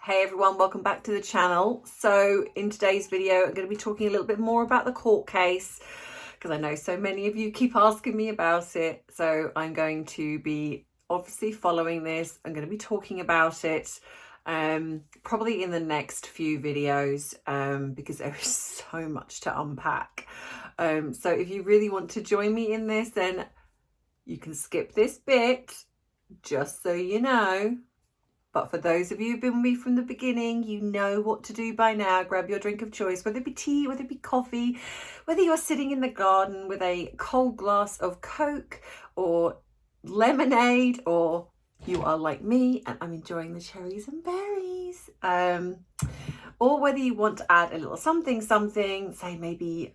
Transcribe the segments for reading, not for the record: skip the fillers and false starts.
Hey everyone, welcome back to the channel. So in today's video, I'm going to be talking a little bit more about the court case because I know so many of you keep asking me about it. So I'm going to be obviously following this. I'm going to be talking about it probably in the next few videos because there is so much to unpack. So if you really want to join me in this, then you can skip this bit, just so you know. But for those of you who've been with me from the beginning, you know what to do by now. Grab your drink of choice, whether it be tea, whether it be coffee, whether you're sitting in the garden with a cold glass of Coke or lemonade, or you are like me and I'm enjoying the cherries and berries. Or whether you want to add a little something, say maybe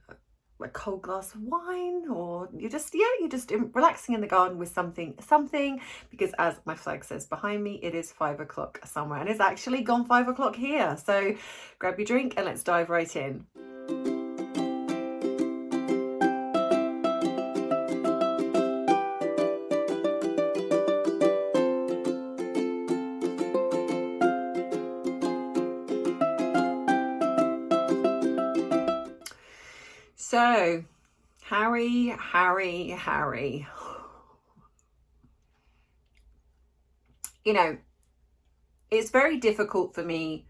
a cold glass of wine, or you're just relaxing in the garden with something, because as my flag says behind me, it is 5 o'clock somewhere, and it's actually gone 5 o'clock here. So grab your drink and let's dive right in. So, Harry. You know, it's very difficult for me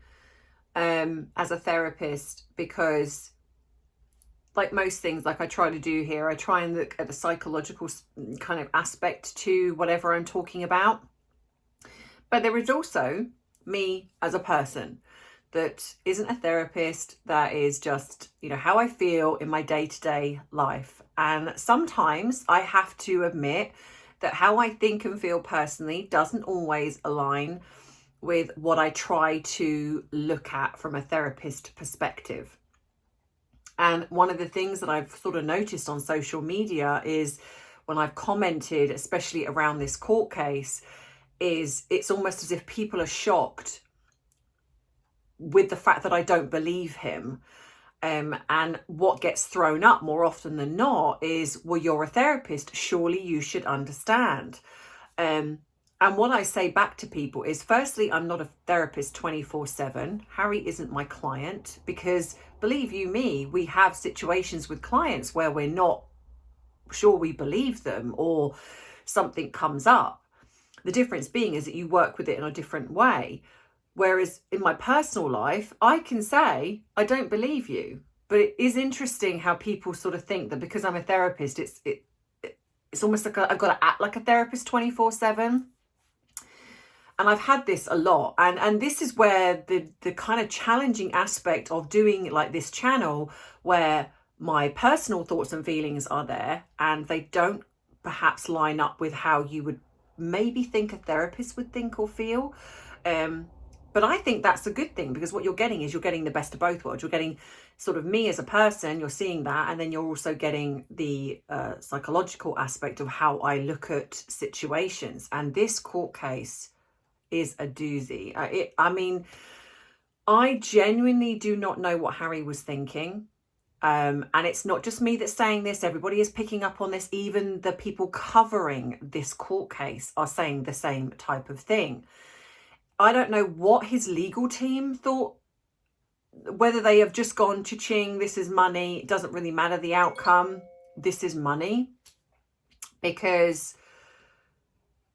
as a therapist because, like most things, like I try to do here, I try and look at the psychological kind of aspect to whatever I'm talking about. But there is also me as a person that isn't a therapist, that is just, how I feel in my day-to-day life. And sometimes I have to admit that how I think and feel personally doesn't always align with what I try to look at from a therapist perspective. And one of the things that I've sort of noticed on social media is when I've commented, especially around this court case, is it's almost as if people are shocked with the fact that I don't believe him. And what gets thrown up more often than not is, well, you're a therapist, surely you should understand. And what I say back to people is, firstly, I'm not a therapist 24/7. Harry isn't my client, because believe you me, we have situations with clients where we're not sure we believe them or something comes up. The difference being is that you work with it in a different way. Whereas in my personal life, I can say, I don't believe you. But it is interesting how people sort of think that because I'm a therapist, it's almost like I've got to act like a therapist 24/7. And I've had this a lot. And this is where the kind of challenging aspect of doing like this channel, where my personal thoughts and feelings are there and they don't perhaps line up with how you would maybe think a therapist would think or feel. But I think that's a good thing, because what you're getting is you're getting the best of both worlds. You're getting sort of me as a person, you're seeing that, and then you're also getting the psychological aspect of how I look at situations. And this court case is a doozy. I genuinely do not know what Harry was thinking. And it's not just me that's saying this. Everybody is picking up on this. Even the people covering this court case are saying the same type of thing. I don't know what his legal team thought, whether they have just gone cha-ching, this is money, it doesn't really matter the outcome, this is money, because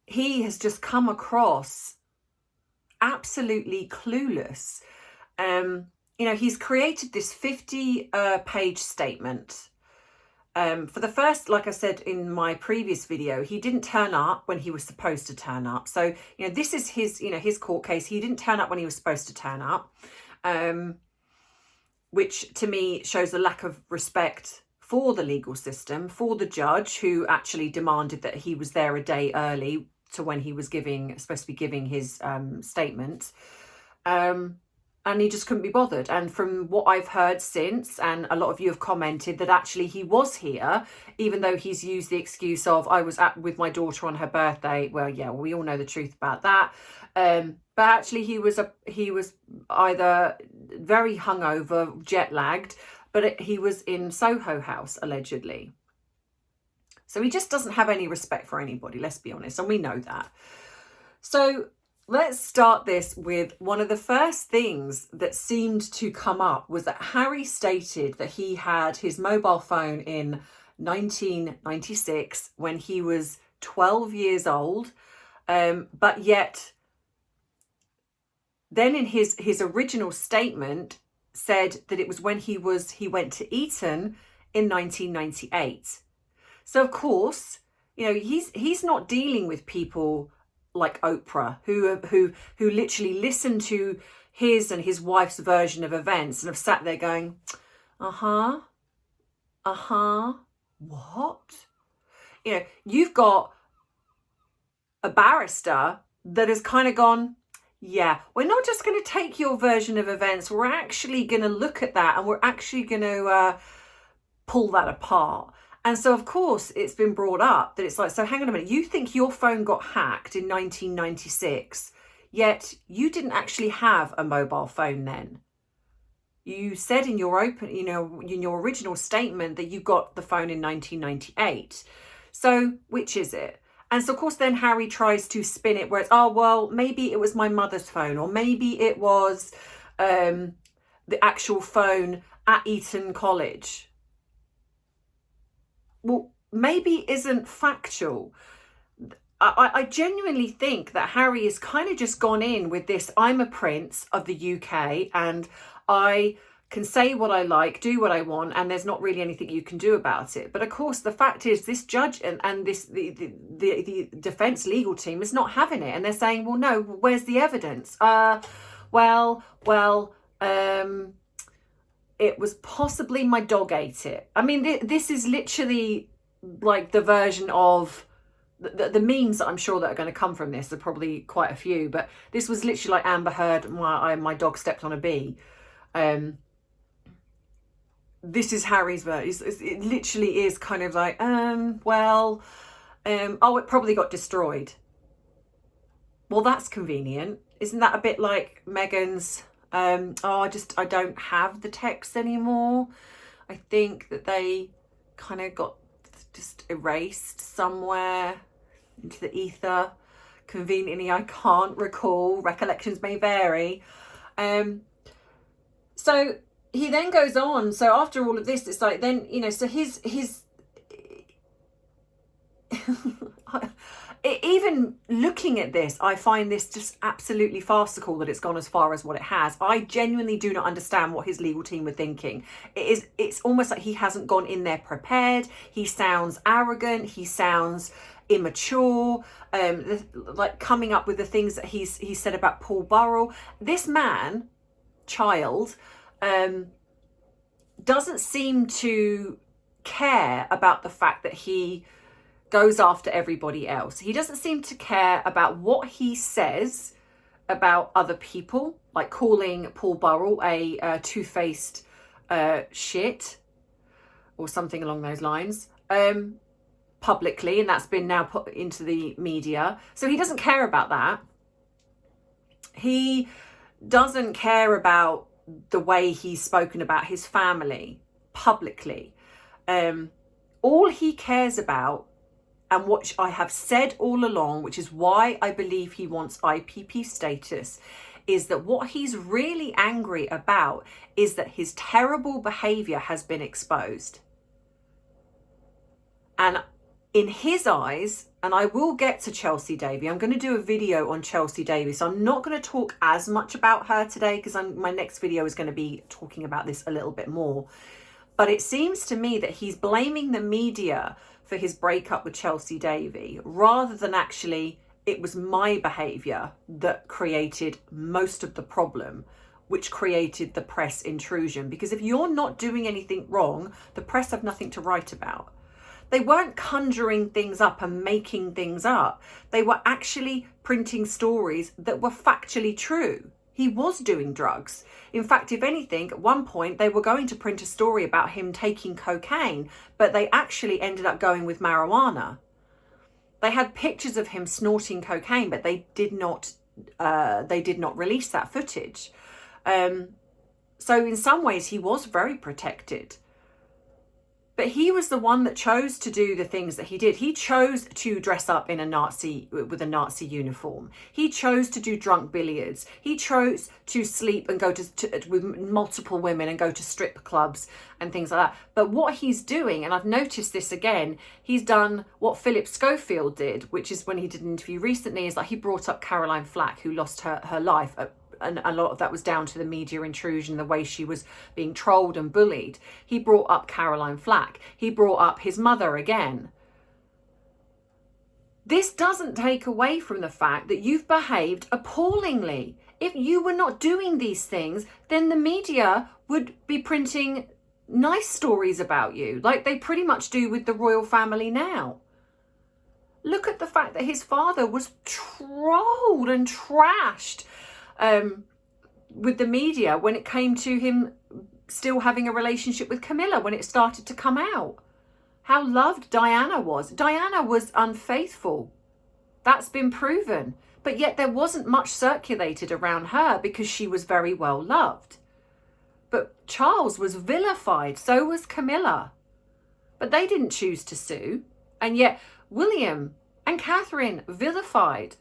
he has just come across absolutely clueless. He's created this 50-page statement. For the first, like I said in my previous video, he didn't turn up when he was supposed to turn up. So, this is his court case. He didn't turn up when he was supposed to turn up, which to me shows a lack of respect for the legal system, for the judge who actually demanded that he was there a day early to when he was supposed to be giving his statement. And he just couldn't be bothered. And from what I've heard since, and a lot of you have commented that actually he was here, even though he's used the excuse of, I was with my daughter on her birthday. Well, yeah, we all know the truth about that. But actually he was either very hungover, jet lagged, but he was in Soho House, allegedly. So he just doesn't have any respect for anybody, let's be honest. And we know that. So Let's start this with one of the first things that seemed to come up was that Harry stated that he had his mobile phone in 1996 when he was 12 years old, but yet then in his original statement said that it was when he went to Eton in 1998. So of course, you know, he's not dealing with people like Oprah who literally listen to his and his wife's version of events and have sat there going, what? You know, you've got a barrister that has kind of gone, yeah, we're not just going to take your version of events, we're actually going to look at that and we're actually going to pull that apart. And so, of course, it's been brought up that it's like, so hang on a minute, you think your phone got hacked in 1996, yet you didn't actually have a mobile phone then. You said in your in your original statement that you got the phone in 1998. So which is it? And so, of course, then Harry tries to spin it where it's, oh, well, maybe it was my mother's phone, or maybe it was the actual phone at Eton College. Well, maybe isn't factual. I genuinely think that Harry has kind of just gone in with this, I'm a prince of the UK and I can say what I like, do what I want, and there's not really anything you can do about it. But of course, the fact is this judge and this the defence legal team is not having it. And they're saying, well, no, where's the evidence? It was possibly my dog ate it. I mean, this is literally like the version of the memes that I'm sure that are going to come from this. There are probably quite a few, but this was literally like Amber Heard, my dog stepped on a bee. This is Harry's version. It literally is kind of like, oh, it probably got destroyed. Well, that's convenient. Isn't that a bit like Meghan's? I don't have the text anymore. I think that they kind of got just erased somewhere into the ether. Conveniently, I can't recall. Recollections may vary. So he then goes on. So after all of this, it's like then, you know, so his even looking at this, I find this just absolutely farcical that it's gone as far as what it has. I genuinely do not understand what his legal team were thinking. It's almost like he hasn't gone in there prepared. He sounds arrogant. He sounds immature, like coming up with the things that he said about Paul Burrell. This child, doesn't seem to care about the fact that he goes after everybody else. He doesn't seem to care about what he says about other people, like calling Paul Burrell a two-faced shit or something along those lines publicly, and that's been now put into the media. So he doesn't care about that. He doesn't care about the way he's spoken about his family publicly. All he cares about, and what I have said all along, which is why I believe he wants IPP status, is that what he's really angry about is that his terrible behaviour has been exposed. And in his eyes, and I will get to Chelsea Davy, I'm going to do a video on Chelsea Davy, so I'm not going to talk as much about her today because my next video is going to be talking about this a little bit more. But it seems to me that he's blaming the media for his breakup with Chelsea Davy, rather than actually it was my behaviour that created most of the problem, which created the press intrusion. Because if you're not doing anything wrong, the press have nothing to write about. They weren't conjuring things up and making things up. They were actually printing stories that were factually true. He was doing drugs. In fact, if anything, at one point they were going to print a story about him taking cocaine, but they actually ended up going with marijuana. They had pictures of him snorting cocaine, but they did not release that footage. So in some ways he was very protected. But he was the one that chose to do the things that he did. He chose to dress up in with a Nazi uniform. He chose to do drunk billiards. He chose to sleep and go with multiple women and go to strip clubs and things like that. But what he's doing, and I've noticed this again, he's done what Philip Schofield did, which is when he did an interview recently, is like he brought up Caroline Flack, who lost her life. And a lot of that was down to the media intrusion, the way she was being trolled and bullied. He brought up Caroline Flack. He brought up his mother again. This doesn't take away from the fact that you've behaved appallingly. If you were not doing these things, then the media would be printing nice stories about you, like they pretty much do with the royal family now. Look at the fact that his father was trolled and trashed with the media when it came to him still having a relationship with Camilla, when it started to come out. How loved Diana was. Diana was unfaithful. That's been proven. But yet there wasn't much circulated around her because she was very well loved. But Charles was vilified, so was Camilla. But they didn't choose to sue. And yet William and Catherine vilified.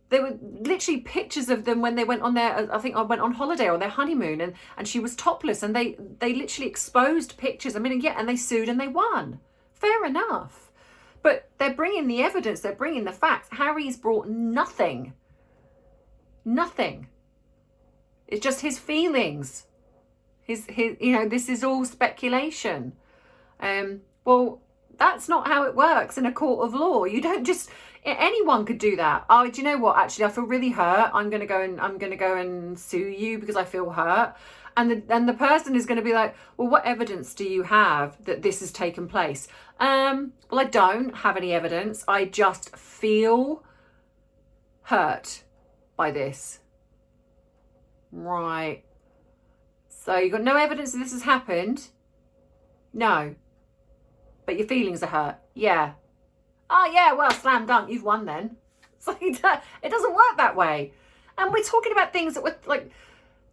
There were literally pictures of them when they went on their, I think I went on holiday or their honeymoon, and she was topless, and they literally exposed pictures. I mean, yeah, and they sued and they won. Fair enough. But they're bringing the evidence, they're bringing the facts. Harry's brought nothing. Nothing. It's just his feelings. His this is all speculation. Well, that's not how it works in a court of law. You don't just, anyone could do that. Oh, do you know what? Actually, I feel really hurt. I'm gonna go and sue you because I feel hurt. And the person is going to be like, well, what evidence do you have that this has taken place? Well, I don't have any evidence. I just feel hurt by this. Right. So you've got no evidence that this has happened? No. But your feelings are hurt? Yeah. Oh, yeah, well, slam dunk, you've won then. It's like, it doesn't work that way. And we're talking about things that were like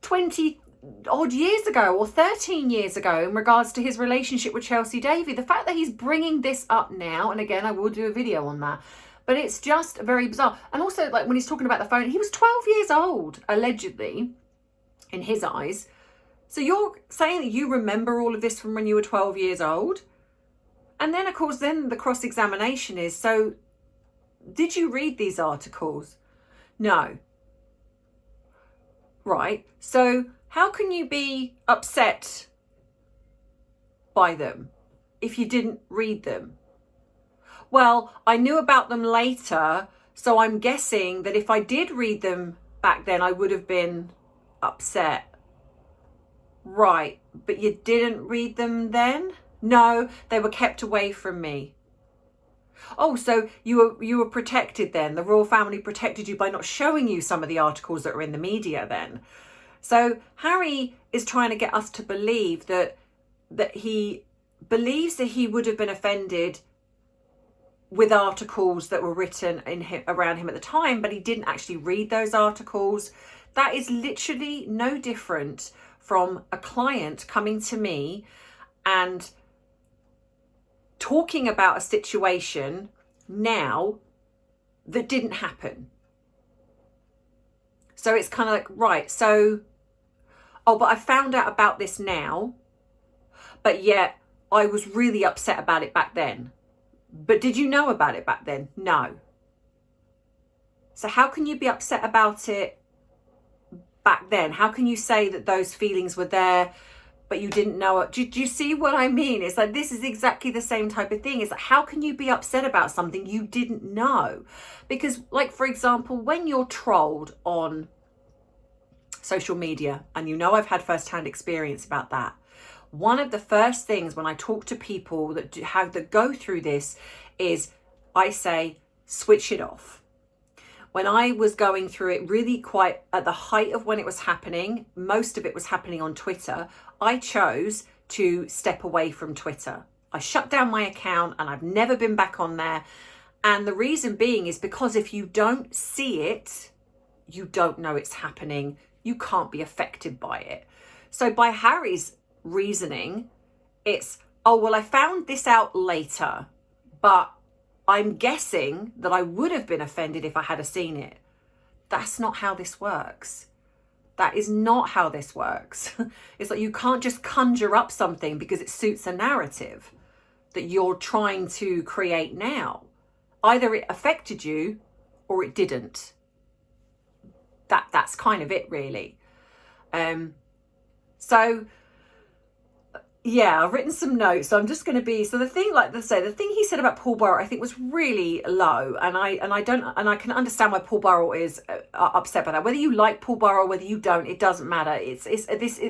20 odd years ago or 13 years ago in regards to his relationship with Chelsea Davy. The fact that he's bringing this up now, and again, I will do a video on that, but it's just very bizarre. And also, like, when he's talking about the phone, he was 12 years old, allegedly, in his eyes. So you're saying that you remember all of this from when you were 12 years old? And then, of course, then the cross-examination is, so did you read these articles? No. Right. So how can you be upset by them if you didn't read them? Well, I knew about them later, so I'm guessing that if I did read them back then, I would have been upset. Right. But you didn't read them then? No, they were kept away from me. Oh, so you were protected then. The royal family protected you by not showing you some of the articles that are in the media then. So Harry is trying to get us to believe that he believes that he would have been offended with articles that were written around him at the time, but he didn't actually read those articles. That is literally no different from a client coming to me and talking about a situation now that didn't happen. So it's kind of like, right, so, oh, but I found out about this now, but yet I was really upset about it back then. But did you know about it back then? No. So how can you be upset about it back then? How can you say that those feelings were there but you didn't know it? Do you see what I mean? It's like, this is exactly the same type of thing. It's like, how can you be upset about something you didn't know? Because, like, for example, when you're trolled on social media, and you know I've had first-hand experience about that, one of the first things when I talk to people that go through this is I say, switch it off. When I was going through it really quite at the height of when it was happening, most of it was happening on Twitter, I chose to step away from Twitter. I shut down my account and I've never been back on there. And the reason being is because if you don't see it, you don't know it's happening. You can't be affected by it. So by Harry's reasoning, it's, oh, well, I found this out later, but I'm guessing that I would have been offended if I had seen it. That's not how this works. That is not how this works. It's like you can't just conjure up something because it suits a narrative that you're trying to create now. Either it affected you or it didn't. That's kind of it, really. So yeah, I've written some notes. So I'm just going to be, so the thing, like I say, the thing he said about Paul Burrell, I think was really low. And I can understand why Paul Burrell is upset by that. Whether you like Paul Burrell, whether you don't, it doesn't matter.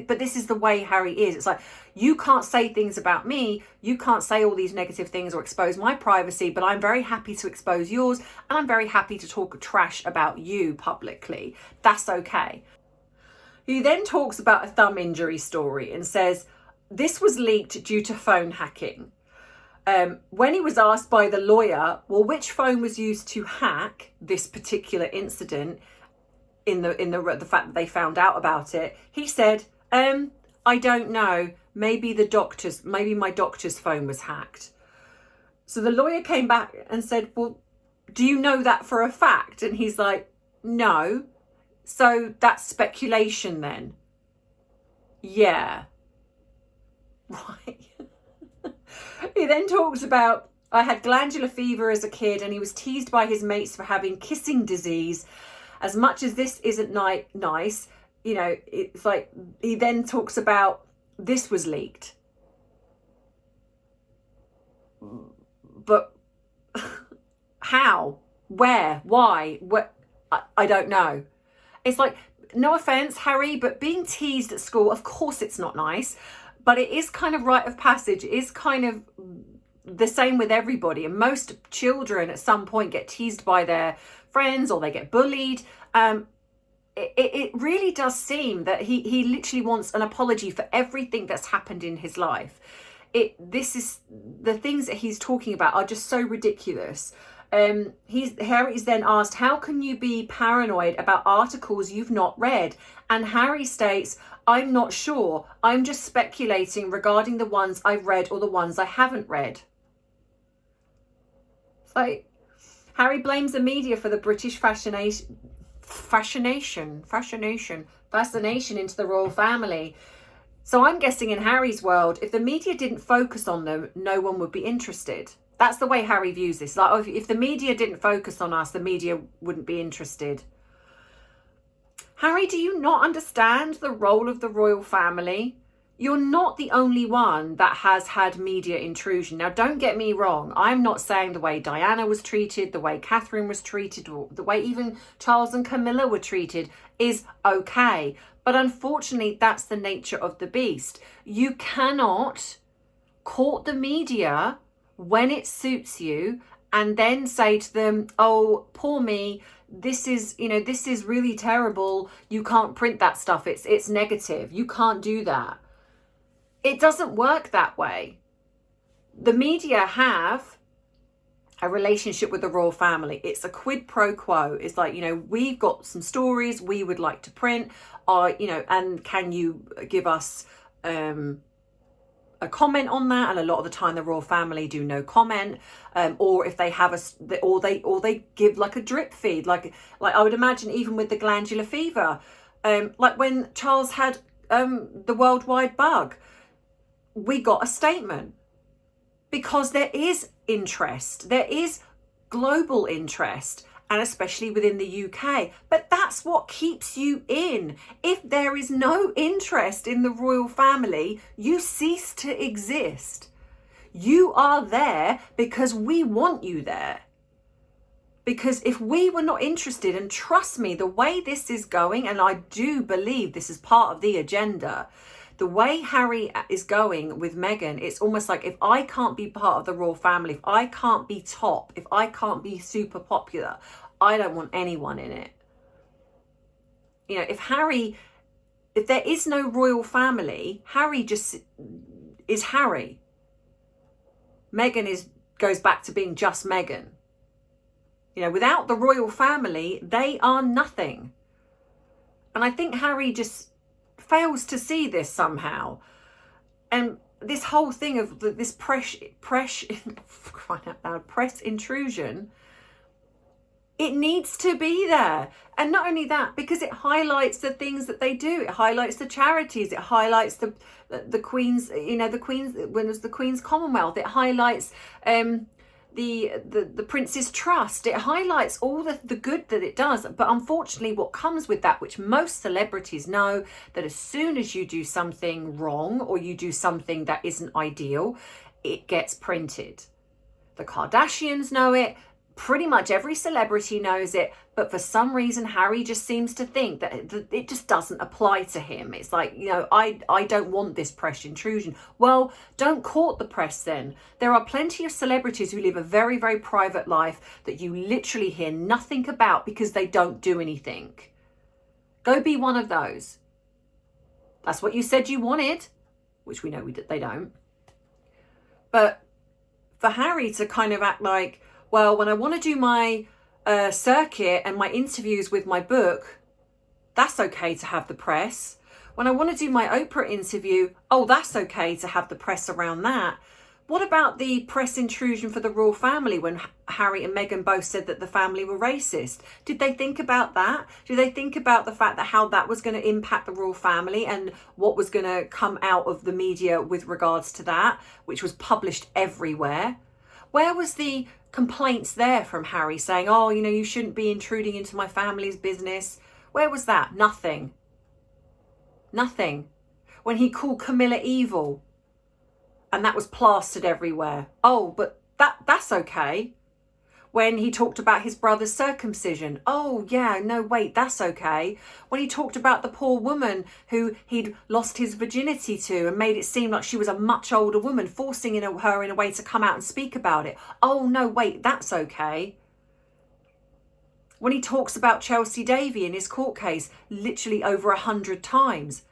But this is the way Harry is. It's like, you can't say things about me. You can't say all these negative things or expose my privacy, but I'm very happy to expose yours. And I'm very happy to talk trash about you publicly. That's okay. He then talks about a thumb injury story and says, this was leaked due to phone hacking. When he was asked by the lawyer, well, which phone was used to hack this particular incident, in the fact that they found out about it, he said, I don't know. Maybe my doctor's phone was hacked. So the lawyer came back and said, well, do you know that for a fact? And he's like, no. So that's speculation then. Yeah. Right. He then talks about, I had glandular fever as a kid and he was teased by his mates for having kissing disease. As much as this isn't nice, you know, it's like, he then talks about, this was leaked. But how? Where? Why? What? I don't know. It's like, no offense, Harry, but being teased at school, of course it's not nice. But it is kind of rite of passage. It is kind of the same with everybody. And most children at some point get teased by their friends or they get bullied. It really does seem that he literally wants an apology for everything that's happened in his life. The things that he's talking about are just so ridiculous. Harry's then asked, how can you be paranoid about articles you've not read? And Harry states, I'm not sure. I'm just speculating regarding the ones I've read or the ones I haven't read. So Harry blames the media for the British fascination into the royal family. So I'm guessing in Harry's world, if the media didn't focus on them, no one would be interested. That's the way Harry views this. Like, if the media didn't focus on us, the media wouldn't be interested. Harry, do you not understand the role of the royal family? You're not the only one that has had media intrusion. Now, don't get me wrong. I'm not saying the way Diana was treated, the way Catherine was treated, or the way even Charles and Camilla were treated is okay. But unfortunately, that's the nature of the beast. You cannot court the media when it suits you and then say to them, oh, poor me, this is really terrible. You can't print that stuff. It's negative. You can't do that. It doesn't work that way. The media have a relationship with the royal family. It's a quid pro quo. It's like, we've got some stories we would like to print, and can you give us a comment on that? And a lot of the time the royal family do no comment, or if they have or they give like a drip feed, like I would imagine even with the glandular fever, like when Charles had the worldwide bug, we got a statement because there is interest, there is global interest, and especially within the UK. But that's what keeps you in. If there is no interest in the royal family, you cease to exist. You are there because we want you there. Because if we were not interested, and trust me, the way this is going, and I do believe this is part of the agenda, the way Harry is going with Meghan, it's almost like, if I can't be part of the royal family, if I can't be top, if I can't be super popular, I don't want anyone in it. If there is no royal family, Harry just is Harry. Meghan goes back to being just Meghan. Without the royal family, they are nothing. And I think Harry just fails to see this somehow. And this whole thing of this press intrusion, it needs to be there. And not only that, because it highlights the things that they do. It highlights the charities. It highlights the Queen's, you know, the Queen's, when it was the Queen's Commonwealth. It highlights the Prince's Trust. It highlights all the good that it does. But unfortunately, what comes with that, which most celebrities know, that as soon as you do something wrong or you do something that isn't ideal, it gets printed. The Kardashians know it. Pretty much every celebrity knows it, but for some reason Harry just seems to think that it just doesn't apply to him. It's like, you know, I don't want this press intrusion. Well, don't court the press then. There are plenty of celebrities who live a very, very private life that you literally hear nothing about because they don't do anything. Go be one of those. That's what you said you wanted, which we know they don't. But for Harry to kind of act like, well, when I want to do my circuit and my interviews with my book, that's okay to have the press. When I want to do my Oprah interview, oh, that's okay to have the press around that. What about the press intrusion for the royal family when Harry and Meghan both said that the family were racist? Did they think about that? Did they think about the fact that how that was going to impact the royal family and what was going to come out of the media with regards to that, which was published everywhere? Where was the complaints there from Harry saying, oh, you know, you shouldn't be intruding into my family's business? Where was that? Nothing. Nothing. When he called Camilla evil and that was plastered everywhere. Oh, but that's okay. When he talked about his brother's circumcision. Oh, yeah, no, wait, that's okay. When he talked about the poor woman who he'd lost his virginity to and made it seem like she was a much older woman, forcing her in a way to come out and speak about it. Oh, no, wait, that's okay. When he talks about Chelsea Davy in his court case, literally over 100 times.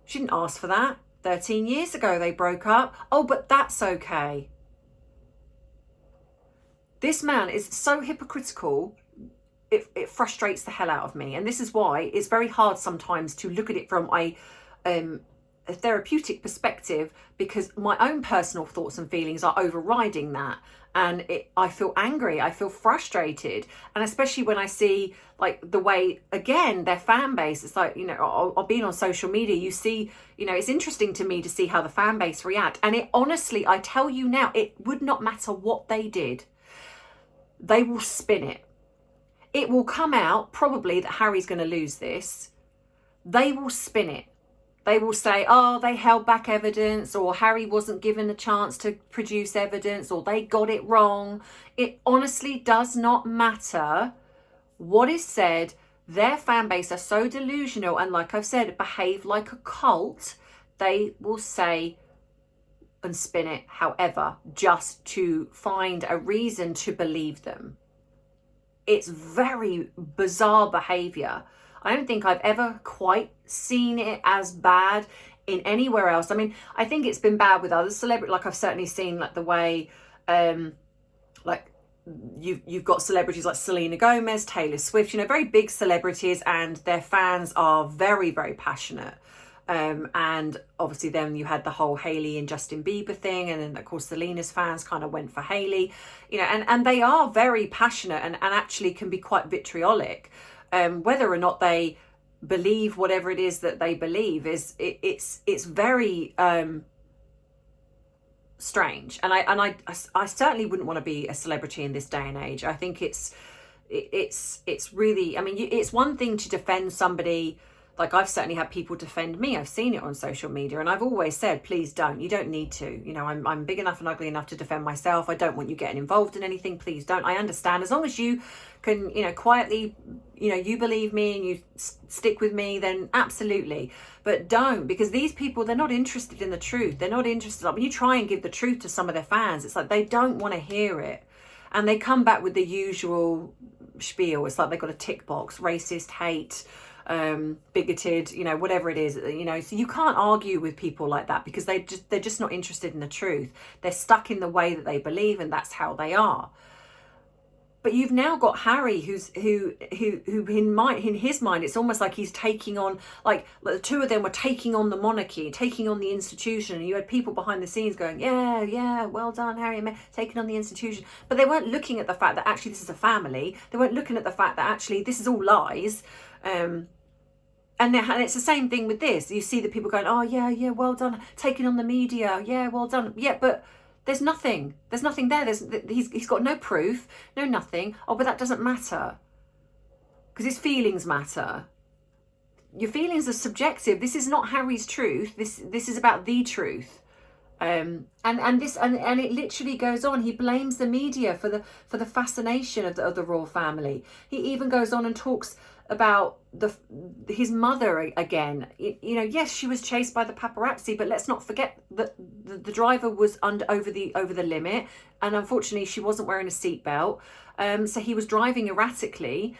She didn't ask for that. 13 years ago they broke up. Oh, but that's okay. This man is so hypocritical, it frustrates the hell out of me. And this is why it's very hard sometimes to look at it from a therapeutic perspective, because my own personal thoughts and feelings are overriding that. And I feel angry, I feel frustrated. And especially when I see like the way, again, their fan base, it's like, you know, I've been on social media, you see, you know, it's interesting to me to see how the fan base react. And it honestly, I tell you now, it would not matter what they did. They will spin it. It will come out probably that Harry's going to lose this. They will spin it. They will say, oh, they held back evidence, or Harry wasn't given a chance to produce evidence, or they got it wrong. It honestly does not matter what is said. Their fan base are so delusional and, like I've said, behave like a cult. They will say and spin it however, just to find a reason to believe them. It's very bizarre behavior. I don't think I've ever quite seen it as bad in anywhere else. I mean, I think it's been bad with other celebrities. Like I've certainly seen like the way, like you've got celebrities like Selena Gomez, Taylor Swift, you know, very big celebrities, and their fans are very, very passionate. And obviously then you had the whole Hailey and Justin Bieber thing, and then of course Selena's fans kind of went for Hailey, you know, and they are very passionate and actually can be quite vitriolic. Whether or not they believe whatever it is that they believe is it's very strange, and I certainly wouldn't want to be a celebrity in this day and age. I think it's really, I mean, it's one thing to defend somebody. Like I've certainly had people defend me. I've seen it on social media, and I've always said, please don't. You don't need to. You know, I'm big enough and ugly enough to defend myself. I don't want you getting involved in anything. Please don't. I understand. As long as you can, you know, quietly, you know, you believe me and you stick with me, then absolutely. But don't, because these people, they're not interested in the truth. They're not interested. Like when you try and give the truth to some of their fans, it's like they don't want to hear it. And they come back with the usual spiel. It's like they've got a tick box: racist, hate, bigoted, you know, whatever it is, you know. So you can't argue with people like that, because they're just not interested in the truth. They're stuck in the way that they believe, and that's how they are. But you've now got Harry, who in his mind, it's almost like he's taking on, like the two of them were taking on the monarchy, taking on the institution. And you had people behind the scenes going, yeah, well done, Harry and Meghan, taking on the institution. But they weren't looking at the fact that actually this is a family. They weren't looking at the fact that actually this is all lies. And it's the same thing with this. You see the people going, oh yeah, well done, taking on the media, yeah, well done. Yeah, but there's nothing there. He's got no proof, no nothing. Oh, but that doesn't matter, because his feelings matter. Your feelings are subjective. This is not Harry's truth. This is about the truth. And it literally goes on. He blames the media for the fascination of the royal family. He even goes on and talks about his mother again. Yes, she was chased by the paparazzi, but let's not forget that the driver was over the limit, and unfortunately she wasn't wearing a seatbelt. So he was driving erratically.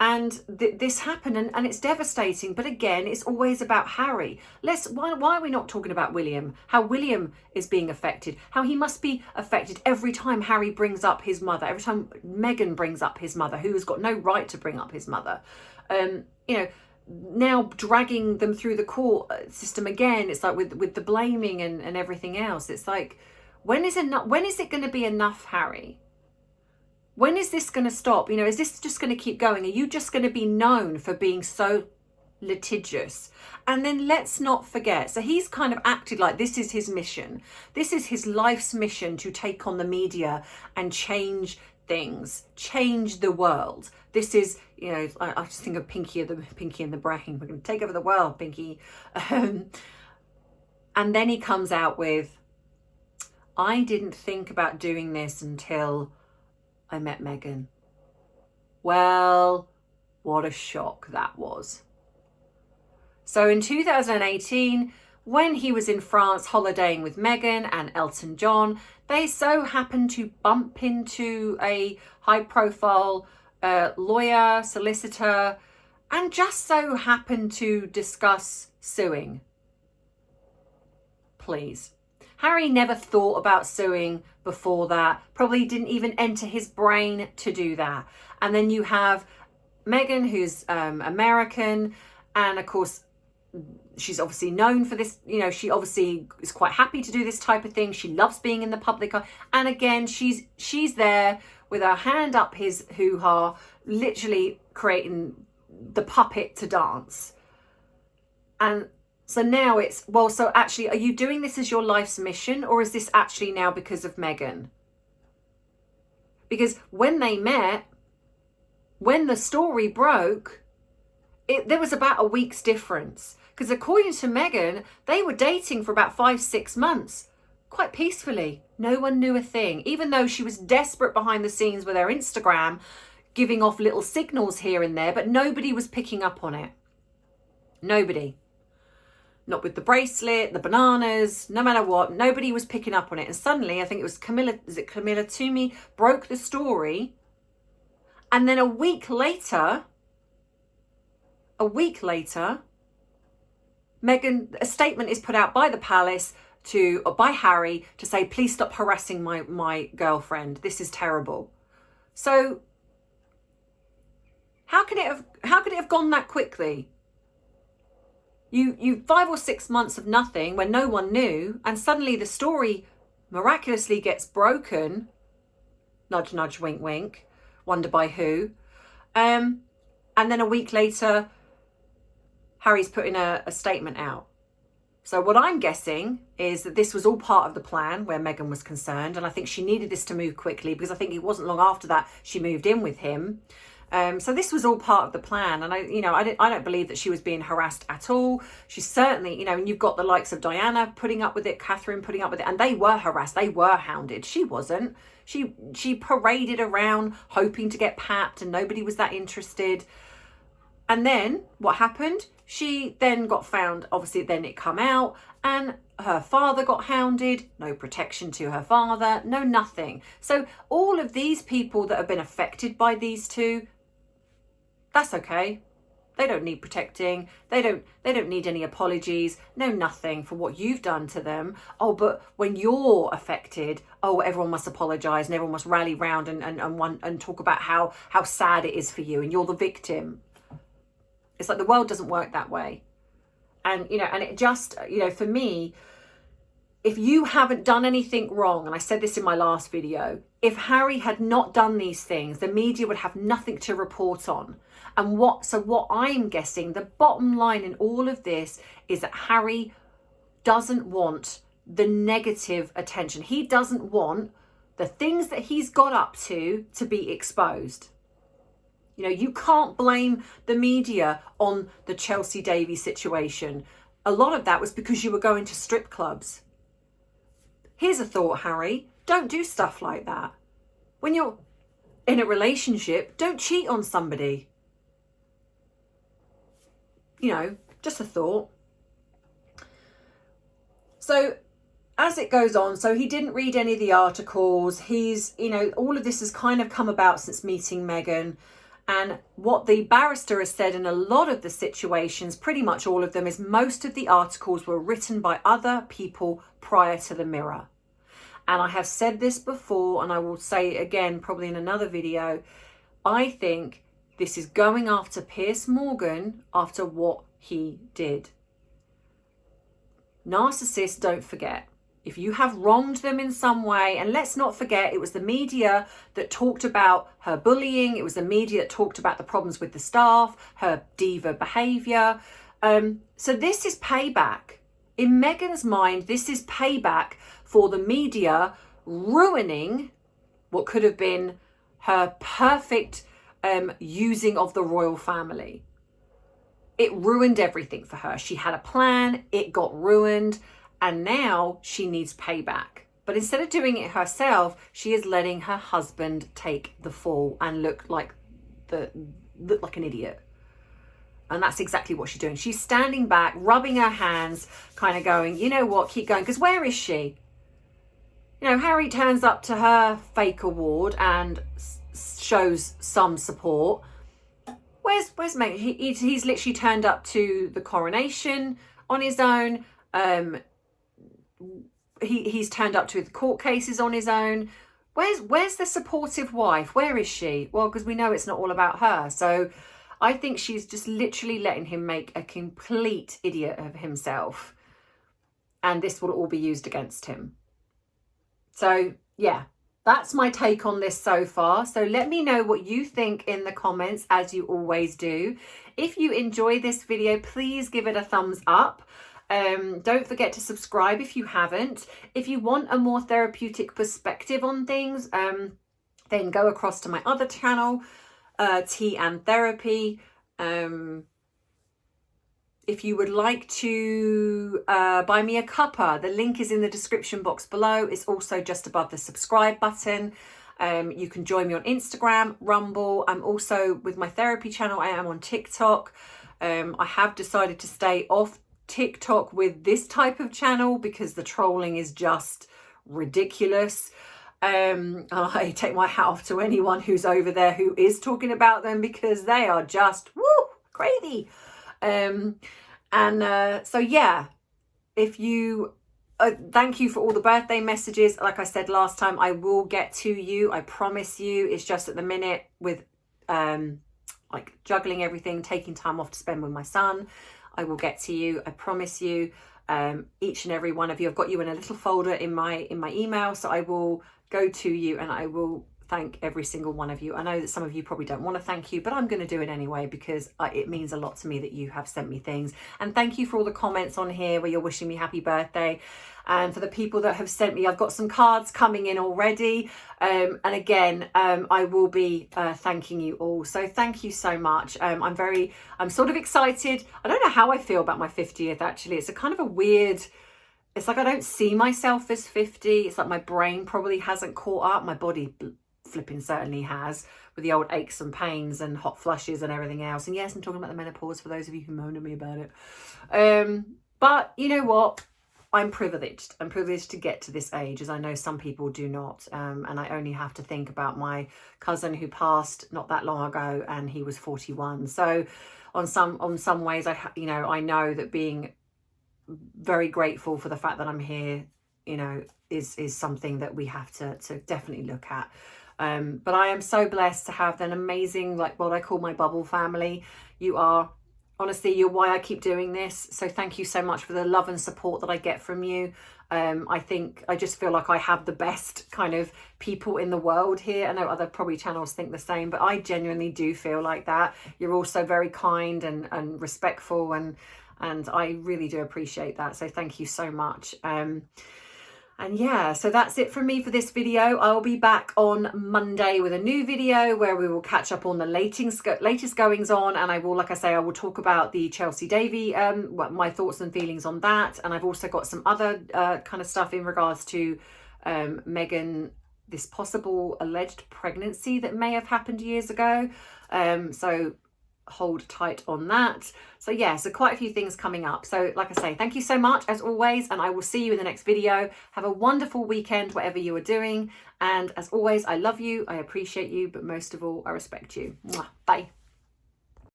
And this happened, and it's devastating. But again, it's always about Harry. Why are we not talking about William? How William is being affected. How he must be affected every time Harry brings up his mother. Every time Meghan brings up his mother, who has got no right to bring up his mother. Now dragging them through the court system again. It's like with the blaming and everything else. It's like, when is it going to be enough, Harry? When is this going to stop? Is this just going to keep going? Are you just going to be known for being so litigious? And then let's not forget, so he's kind of acted like this is his mission. This is his life's mission, to take on the media and change things, change the world. This is, I just think of Pinky and the Brain. We're going to take over the world, Pinky. And then he comes out with, I didn't think about doing this until I met Meghan. Well, what a shock that was. So in 2018, when he was in France holidaying with Meghan and Elton John, they so happened to bump into a high-profile lawyer, solicitor, and just so happened to discuss suing. Please. Harry never thought about suing before that. Probably didn't even enter his brain to do that. And then you have Meghan, who's American, and of course she's obviously known for this. She obviously is quite happy to do this type of thing. She loves being in the public eye. And again, she's there with her hand up his hoo-ha, literally creating the puppet to dance. And so now it's, well, so actually, are you doing this as your life's mission, or is this actually now because of Meghan? Because when they met, when the story broke, there was about a week's difference. Because according to Meghan, they were dating for about 5-6 months, quite peacefully. No one knew a thing, even though she was desperate behind the scenes with her Instagram, giving off little signals here and there, but nobody was picking up on it. Nobody. Not with the bracelet, the bananas, no matter what, nobody was picking up on it. And suddenly, I think it was Camilla Toomey broke the story. And then a week later, Meghan, a statement is put out by the palace by Harry to say, please stop harassing my girlfriend. This is terrible. So how could it have gone that quickly? You 5 or 6 months of nothing when no one knew, and suddenly the story miraculously gets broken. Nudge, nudge, wink, wink. Wonder by who. And then a week later, Harry's putting a statement out. So what I'm guessing is that this was all part of the plan where Meghan was concerned, and I think she needed this to move quickly, because I think it wasn't long after that she moved in with him. So this was all part of the plan, and I don't believe that she was being harassed at all. She's certainly, and you've got the likes of Diana putting up with it, Catherine putting up with it, and they were harassed, they were hounded. She wasn't. She paraded around hoping to get papped, and nobody was that interested. And then what happened? She then got found. Obviously, then it come out, and her father got hounded. No protection to her father. No nothing. So all of these people that have been affected by these two, that's okay. They don't need protecting. They don't need any apologies. No, nothing for what you've done to them. Oh, but when you're affected, oh, everyone must apologize and everyone must rally round and talk about how sad it is for you and you're the victim. It's like the world doesn't work that way. And, you know, and it just, you know, for me, if you haven't done anything wrong, and I said this in my last video, if Harry had not done these things, the media would have nothing to report on. And what I'm guessing, the bottom line in all of this is that Harry doesn't want the negative attention. He doesn't want the things that he's got up to be exposed. You know, you can't blame the media on the Chelsea Davies situation. A lot of that was because you were going to strip clubs. Here's a thought, Harry. Don't do stuff like that. When you're in a relationship, don't cheat on somebody. You know, just a thought. So as it goes on, so he didn't read any of the articles. He's, you know, all of this has kind of come about since meeting Meghan. And what the barrister has said in a lot of the situations, pretty much all of them, is most of the articles were written by other people prior to the Mirror. And I have said this before, and I will say it again, probably in another video. I think this is going after Piers Morgan after what he did. Narcissists don't forget. If you have wronged them in some way, and let's not forget, it was the media that talked about her bullying. It was the media that talked about the problems with the staff, her diva behaviour. So this is payback. In Meghan's mind, this is payback for the media ruining what could have been her perfect using of the royal family. It ruined everything for her. She had a plan, it got ruined, and now she needs payback. But instead of doing it herself, she is letting her husband take the fall and look like an idiot. And that's exactly what she's doing. She's standing back, rubbing her hands, kind of going, you know what, keep going. Because where is she? You know, Harry turns up to her fake award and shows some support. Where's Meghan? He's literally turned up to the coronation on his own. He's turned up to the court cases on his own. Where's the supportive wife? Where is she? Well, because we know it's not all about her. So I think she's just literally letting him make a complete idiot of himself. And this will all be used against him. So, yeah, that's my take on this so far. So let me know what you think in the comments, as you always do. If you enjoy this video, please give it a thumbs up. Don't forget to subscribe if you haven't. If you want a more therapeutic perspective on things, then go across to my other channel, Tea and Therapy. If you would like to buy me a cuppa, the link is in the description box below. It's also just above the subscribe button. You can join me on Instagram, Rumble. I'm also with my therapy channel. I am on TikTok. I have decided to stay off TikTok with this type of channel because the trolling is just ridiculous. I take my hat off to anyone who's over there who is talking about them because they are just crazy. So yeah, if you thank you for all the birthday messages. Like I said last time, I will get to you, I promise you. It's just at the minute with like juggling everything, taking time off to spend with my son. I will get to you, I promise you. Each and every one of you, I've got you in a little folder in my email, so I will go to you and I will thank every single one of you. I know that some of you probably don't want to thank you, but I'm going to do it anyway because it means a lot to me that you have sent me things. And thank you for all the comments on here where you're wishing me happy birthday. And for the people that have sent me, I've got some cards coming in already. And again, I will be thanking you all. So thank you so much. I'm sort of excited. I don't know how I feel about my 50th, actually. It's a kind of a weird, it's like I don't see myself as 50. It's like my brain probably hasn't caught up. My body flipping certainly has, with the old aches and pains and hot flushes and everything else. And yes, I'm talking about the menopause for those of you who moan at me about it. But you know what? I'm privileged. I'm privileged to get to this age, as I know some people do not. And I only have to think about my cousin who passed not that long ago, and he was 41. So on some ways, I know that being very grateful for the fact that I'm here, is something that we have to definitely look at. But I am so blessed to have an amazing, like what I call my bubble family. Honestly, you're why I keep doing this. So thank you so much for the love and support that I get from you. I just feel like I have the best kind of people in the world here. I know other probably channels think the same, but I genuinely do feel like that. You're also very kind and respectful, and I really do appreciate that. So thank you so much. And yeah, so that's it from me for this video. I'll be back on Monday with a new video where we will catch up on the latest goings on. And I will, like I say, I will talk about the Chelsea Davy, my thoughts and feelings on that. And I've also got some other kind of stuff in regards to Meghan, this possible alleged pregnancy that may have happened years ago. So hold tight on that. So yeah, so quite a few things coming up. So like I say, thank you so much as always, and I will see you in the next video. Have a wonderful weekend, whatever you are doing. And as always, I love you, I appreciate you, but most of all, I respect you. Mwah. Bye.